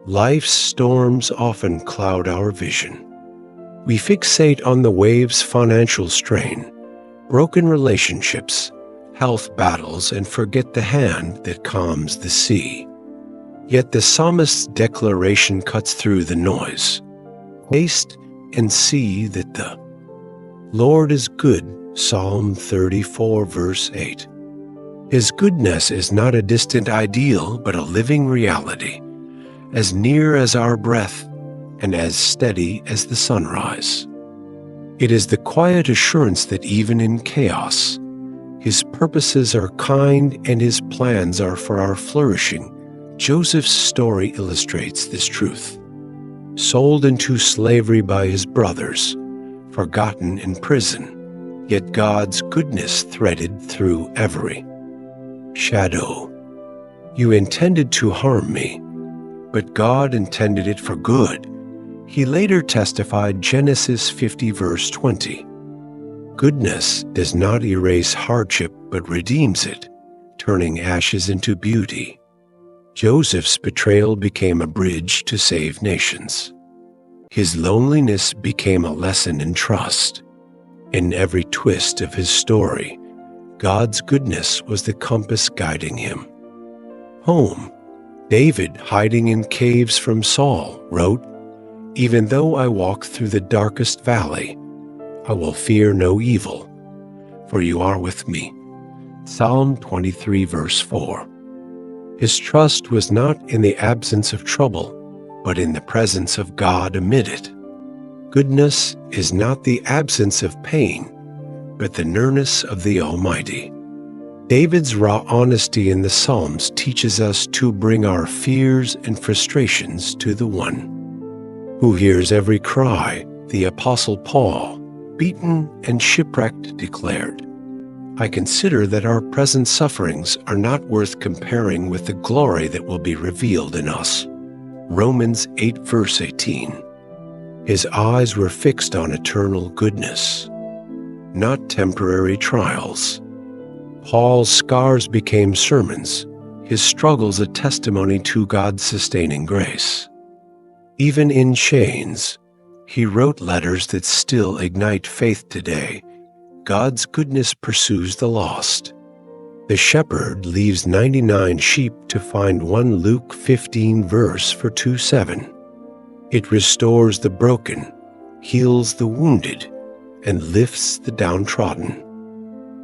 Life's storms often cloud our vision. We fixate on the wave's financial strain, broken relationships, health battles, and forget the hand that calms the sea. Yet the psalmist's declaration cuts through the noise. Taste and see that the Lord is good, Psalm 34, verse 8. His goodness is not a distant ideal, but a living reality, as near as our breath and as steady as the sunrise. It is the quiet assurance that even in chaos, His purposes are kind and His plans are for our flourishing. Joseph's story illustrates this truth. Sold into slavery by his brothers, forgotten in prison, yet God's goodness threaded through every shadow. You intended to harm me, but God intended it for good. He later testified, Genesis 50, verse 20. Goodness does not erase hardship, but redeems it, turning ashes into beauty. Joseph's betrayal became a bridge to save nations. His loneliness became a lesson in trust. In every twist of his story, God's goodness was the compass guiding him. Home. David, hiding in caves from Saul, wrote, "Even though I walk through the darkest valley, I will fear no evil, for you are with me." Psalm 23, verse 4. His trust was not in the absence of trouble, but in the presence of God amid it. Goodness is not the absence of pain, but the nearness of the Almighty. David's raw honesty in the Psalms teaches us to bring our fears and frustrations to the One who hears every cry. The Apostle Paul, beaten and shipwrecked, declared, "I consider that our present sufferings are not worth comparing with the glory that will be revealed in us." Romans 8, verse 18. His eyes were fixed on eternal goodness, not temporary trials. Paul's scars became sermons, his struggles a testimony to God's sustaining grace. Even in chains, he wrote letters that still ignite faith today. God's goodness pursues the lost. The shepherd leaves 99 sheep to find one. Luke 15, verse 27. It restores the broken, heals the wounded, and lifts the downtrodden.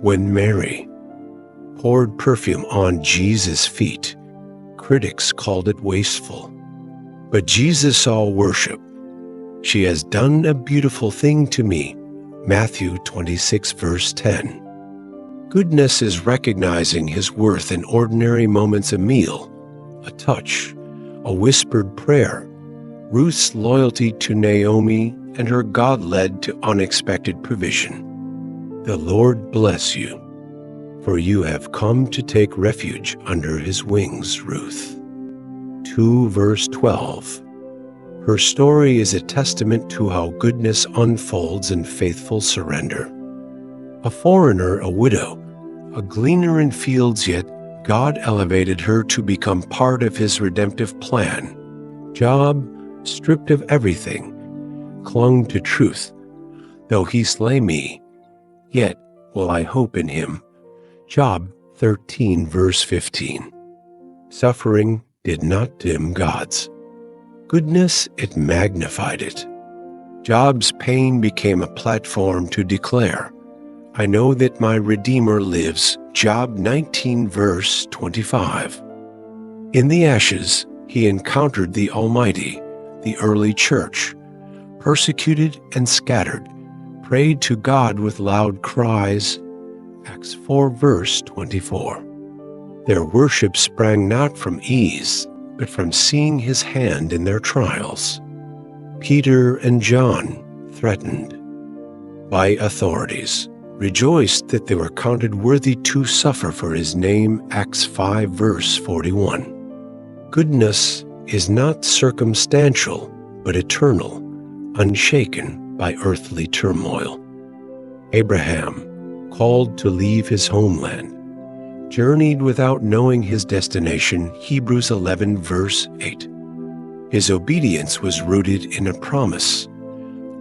When Mary poured perfume on Jesus' feet, critics called it wasteful. But Jesus saw worship. "She has done a beautiful thing to me." Matthew 26, verse 10. Goodness is recognizing His worth in ordinary moments: a meal, a touch, a whispered prayer. Ruth's loyalty to Naomi and her God led to unexpected provision. The Lord bless you, for you have come to take refuge under His wings. Ruth 2, verse 12. Her story is a testament to how goodness unfolds in faithful surrender. A foreigner, a widow, a gleaner in fields, yet God elevated her to become part of His redemptive plan. Job, stripped of everything, clung to truth. "Though he slay me, yet will I hope in him." Job 13, verse 15. Suffering did not dim God's goodness, it magnified it. Job's pain became a platform to declare, "I know that my Redeemer lives." Job 19, verse 25. In the ashes, he encountered the Almighty. The early church, persecuted and scattered, prayed to God with loud cries. Acts 4, verse 24. Their worship sprang not from ease, but from seeing His hand in their trials. Peter and John, threatened by authorities, rejoiced that they were counted worthy to suffer for His name. Acts 5, verse 41. Goodness is not circumstantial, but eternal, unshaken by earthly turmoil. Abraham, called to leave his homeland, journeyed without knowing his destination. Hebrews 11, verse 8. His obedience was rooted in a promise: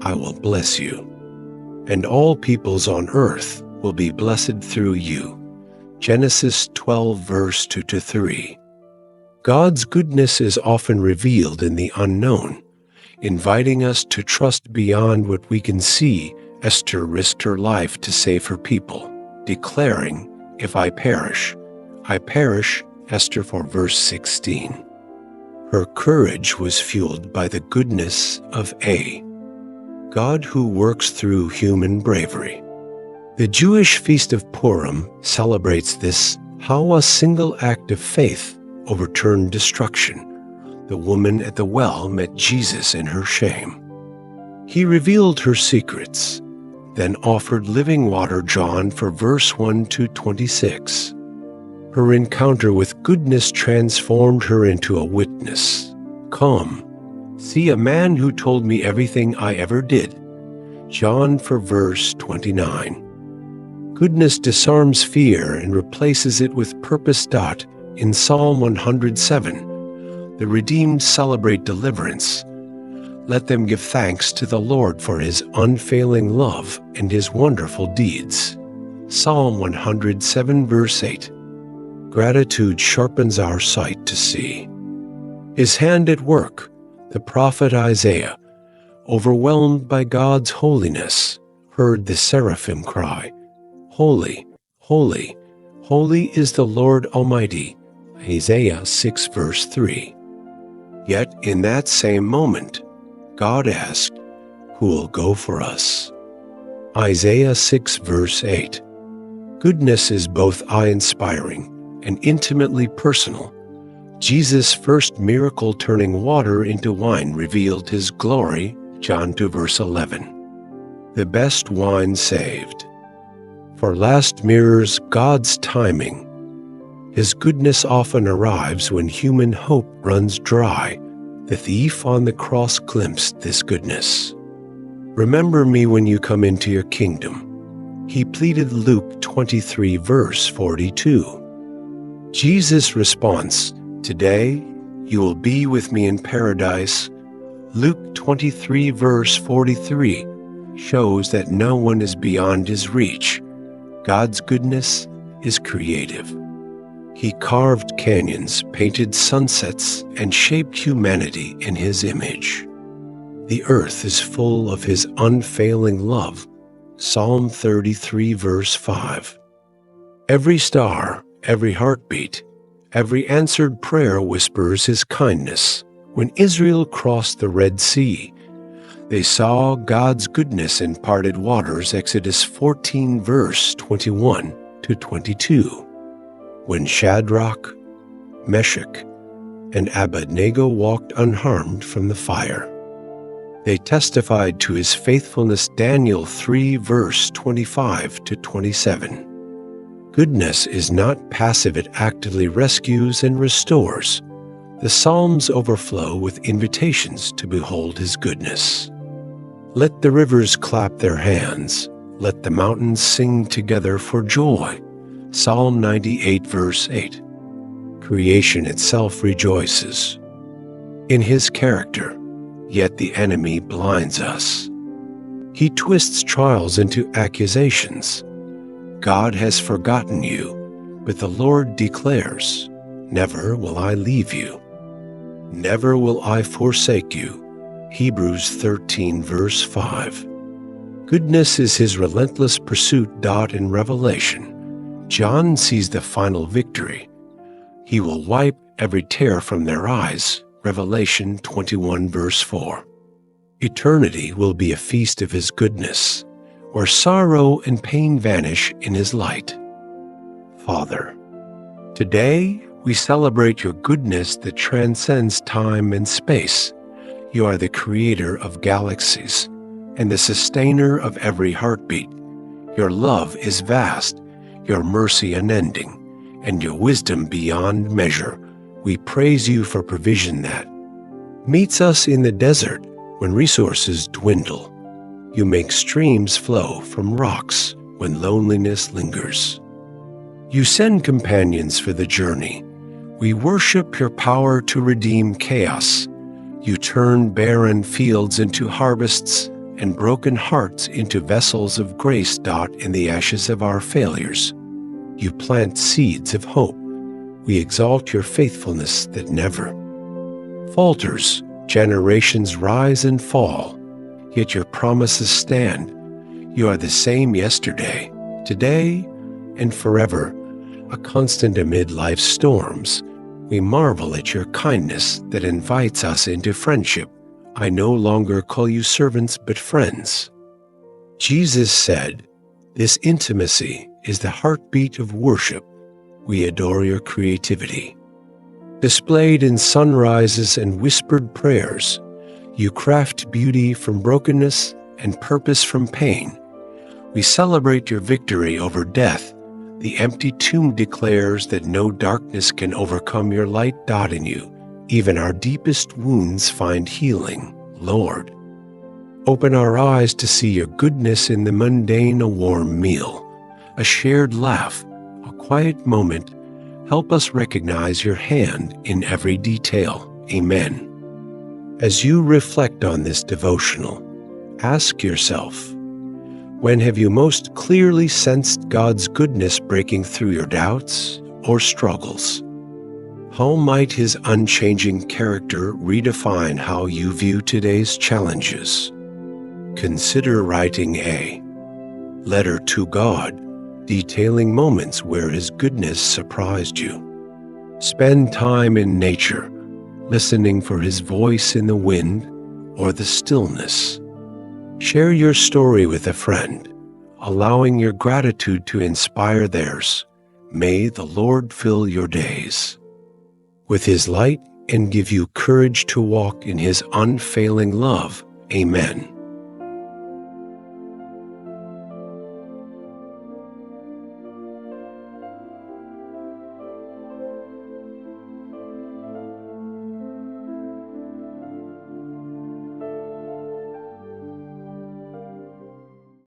I will bless you, and all peoples on earth will be blessed through you. Genesis 12, verse 2-3. God's goodness is often revealed in the unknown, inviting us to trust beyond what we can see. Esther risked her life to save her people, declaring, If I perish, Esther 4, verse 16. Her courage was fueled by the goodness of A, God who works through human bravery. The Jewish feast of Purim celebrates this, how a single act of faith overturned destruction. The woman at the well met Jesus in her shame. He revealed her secrets, then offered living water. John 4, verse 1-26. Her encounter with goodness transformed her into a witness. Come, see a man who told me everything I ever did. John 4, verse 29. Goodness disarms fear and replaces it with purpose. In Psalm 107, the redeemed celebrate deliverance. Let them give thanks to the Lord for his unfailing love and his wonderful deeds. Psalm 107, verse 8. Gratitude sharpens our sight to see his hand at work. The prophet Isaiah, overwhelmed by God's holiness, heard the seraphim cry, Holy, holy, holy is the Lord Almighty. Isaiah 6, verse 3. Yet in that same moment, God asked, Who will go for us? Isaiah 6, verse 8. Goodness is both awe-inspiring and intimately personal. Jesus' first miracle, turning water into wine, revealed his glory. John 2, verse 11. The best wine saved. For last mirrors God's timing. His goodness often arrives when human hope runs dry. The thief on the cross glimpsed this goodness. Remember me when you come into your kingdom, he pleaded. Luke 23, verse 42. Jesus' response, Today you will be with me in paradise, Luke 23, verse 43, shows that no one is beyond his reach. God's goodness is creative. He carved canyons, painted sunsets, and shaped humanity in his image. The earth is full of his unfailing love. Psalm 33, verse 5. Every star, every heartbeat, every answered prayer whispers his kindness. When Israel crossed the Red Sea, they saw God's goodness in parted waters. Exodus 14, verse 21-22. When Shadrach, Meshach, and Abednego walked unharmed from the fire, they testified to his faithfulness. Daniel 3, verse 25-27. Goodness is not passive, it actively rescues and restores. The Psalms overflow with invitations to behold his goodness. Let the rivers clap their hands, let the mountains sing together for joy. Psalm 98, verse 8. Creation itself rejoices in his character, yet the enemy blinds us. He twists trials into accusations. God has forgotten you, but the Lord declares, Never will I leave you. Never will I forsake you. Hebrews 13, verse 5. Goodness is his relentless pursuit. In Revelation, John sees the final victory. He will wipe every tear from their eyes. Revelation 21, verse 4. Eternity will be a feast of his goodness, where sorrow and pain vanish in his light. Father, today we celebrate your goodness that transcends time and space. You are the creator of galaxies and the sustainer of every heartbeat. Your love is vast, your mercy unending, and your wisdom beyond measure. We praise you for provision that meets us in the desert when resources dwindle. You make streams flow from rocks when loneliness lingers. You send companions for the journey. We worship your power to redeem chaos. You turn barren fields into harvests and broken hearts into vessels of grace. In the ashes of our failures, you plant seeds of hope. We exalt your faithfulness that never falters. Generations rise and fall, yet your promises stand. You are the same yesterday, today, and forever, a constant amid life's storms. We marvel at your kindness that invites us into friendship. I no longer call you servants but friends. Jesus said, "This intimacy is the heartbeat of worship." We adore your creativity. Displayed in sunrises and whispered prayers, you craft beauty from brokenness and purpose from pain. We celebrate your victory over death. The empty tomb declares that no darkness can overcome your light. In you, even our deepest wounds find healing, Lord. Open our eyes to see your goodness in the mundane, a warm meal, a shared laugh, a quiet moment. Help us recognize your hand in every detail. Amen. As you reflect on this devotional, ask yourself, when have you most clearly sensed God's goodness breaking through your doubts or struggles? How might His unchanging character redefine how you view today's challenges? Consider writing a letter to God, detailing moments where His goodness surprised you. Spend time in nature, listening for His voice in the wind or the stillness. Share your story with a friend, allowing your gratitude to inspire theirs. May the Lord fill your days with His light and give you courage to walk in His unfailing love. Amen.